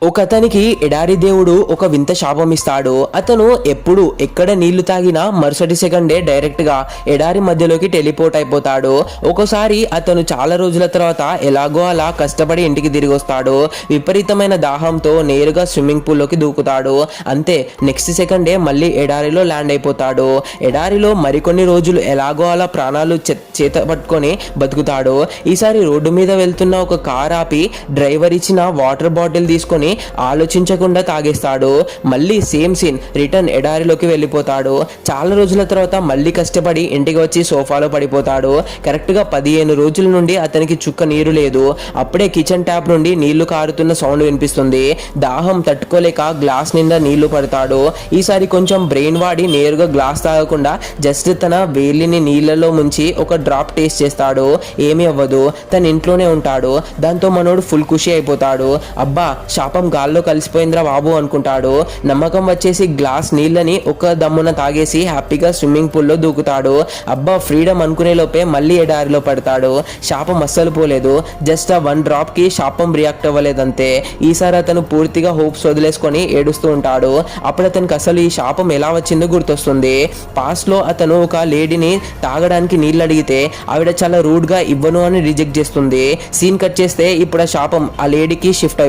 ఒకతనికి ఎడారి దేవుడు ఒక వింత శాపం ఇస్తాడు. అతను ఎప్పుడు ఎక్కడ నీళ్లు తాగినా మరుసటి సెకండే డైరెక్ట్ గా ఎడారి మధ్యలోకి టెలిపోర్ట్ అయిపోతాడు. ఒకసారి అతను చాలా రోజుల తర్వాత ఎలాగో అలా కష్టపడి ఇంటికి తిరిగి వస్తాడు. విపరీతమైన దాహంతో నేరుగా స్విమ్మింగ్ పూల్ లోకి దూకుతాడు. అంతే, నెక్స్ట్ సెకండే మళ్ళీ ఎడారిలో ల్యాండ్ అయిపోతాడు. ఎడారిలో మరికొన్ని రోజులు ఎలాగో అలా ప్రాణాలు చేత పట్టుకొని బతుకుతాడు. ఈసారి రోడ్డు మీద వెళ్తున్న ఒక కార్ ఆపి డ్రైవర్ ఇచ్చిన వాటర్ బాటిల్ తీసుకొని ఆలోచించకుండా తాగేస్తాడు. మళ్ళీ సేమ్ సీన్, రిటర్న్ ఎడారిలోకి వెళ్ళిపోతాడు. చాలా రోజుల తర్వాత మళ్ళీ కష్టపడి ఇంటికి వచ్చి సోఫాలో పడిపోతాడు. కరెక్ట్గా 15 రోజుల నుండి అతనికి చుక్క నీరు లేదు. అప్పుడే కిచెన్ ట్యాప్ నుండి నీళ్లు కారుతున్న సౌండ్ వినిపిస్తుంది. దాహం తట్టుకోలేక గ్లాస్ నిండా నీళ్లు పడతాడు. ఈసారి కొంచెం బ్రెయిన్ వాడి నేరుగా గ్లాస్ తాగకుండా జస్ట్ తన వేలిని నీళ్లలో ముంచి ఒక డ్రాప్ టేస్ట్ చేస్తాడు. ఏమీ అవ్వదు. తన ఇంట్లోనే ఉంటాడు. దాంతో మనోడు ఫుల్ ఖుషి అయిపోతాడు. అబ్బా, శాపం గాల్లో కలిసిపోయిందిరా బాబు అనుకుంటాడు. నమ్మకం వచ్చేసి గ్లాస్ నీళ్ళని ఒక దమ్మున తాగేసి హ్యాపీగా స్విమ్మింగ్ పూల్లో దూకుతాడు. అబ్బా ఫ్రీడమ్ అనుకునే లోపే మళ్ళీ ఎడారిలో పడతాడు. శాపం అస్సలు పోలేదు. జస్ట్ ఆ 1 డ్రాప్ కి శాపం రియాక్ట్ అవ్వలేదంతే. ఈసారి అతను పూర్తిగా హోప్స్ వదిలేసుకొని ఏడుస్తూ ఉంటాడు. అప్పుడు అతనికి అసలు ఈ శాపం ఎలా వచ్చిందో గుర్తొస్తుంది. పాస్ట్ లో అతను ఒక లేడీని తాగడానికి నీళ్ళు అడిగితే ఆవిడ చాలా రూడ్ గా ఇవ్వను అని రిజెక్ట్ చేస్తుంది. సీన్ కట్ చేస్తే ఇప్పుడు ఆ శాపం ఆ లేడీకి షిఫ్ట్